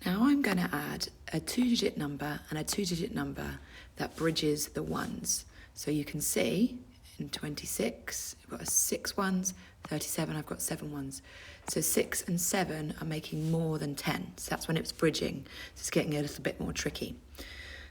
Now I'm going to add a 2-digit number and a 2-digit number that bridges the ones. So you can see in 26, I've got 6 ones, 37, I've got 7 ones. So 6 and 7 are making more than 10. So that's when it's bridging. So it's getting a little bit more tricky.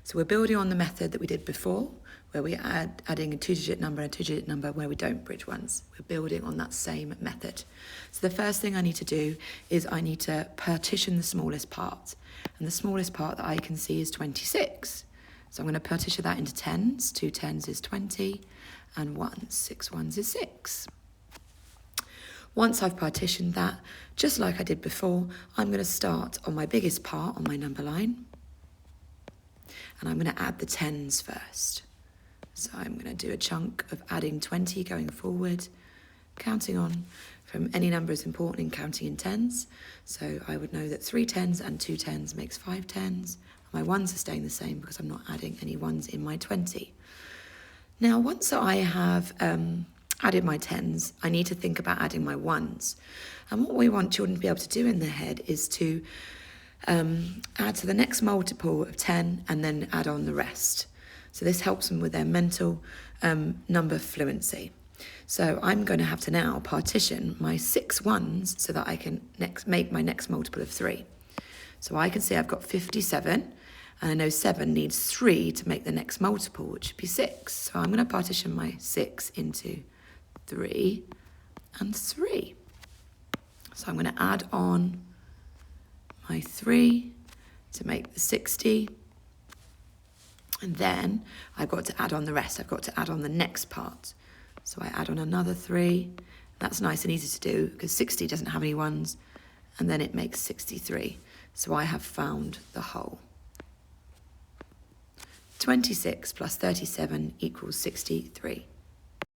So we're building on the method that we did before, where we're adding a 2-digit number and a 2-digit number where we don't bridge ones. We're building on that same method. So the first thing I need to do is I need to partition the smallest part. And the smallest part that I can see is 26. So I'm going to partition that into tens. 2 tens is 20, and 1s. 6 ones is 6. Once I've partitioned that, just like I did before, I'm going to start on my biggest part on my number line. And I'm going to add the tens first. So I'm going to do a chunk of adding 20 going forward, counting on from any number is important in counting in tens. So I would know that 3 tens and 2 tens makes 5 tens. My ones are staying the same because I'm not adding any ones in my 20. Now, once I have added my tens, I need to think about adding my ones. And what we want children to be able to do in their head is to add to the next multiple of 10 and then add on the rest. So this helps them with their mental number fluency. So I'm going to have to now partition my 6 ones so that I can make my next multiple of 3. So I can see I've got 57, and I know 7 needs 3 to make the next multiple, which would be 6. So I'm going to partition my 6 into 3 and 3. So I'm going to add on my 3 to make the 60. And then I've got to add on the rest. I've got to add on the next part. So I add on another 3. That's nice and easy to do because 60 doesn't have any ones. And then it makes 63. So I have found the whole. 26 plus 37 equals 63.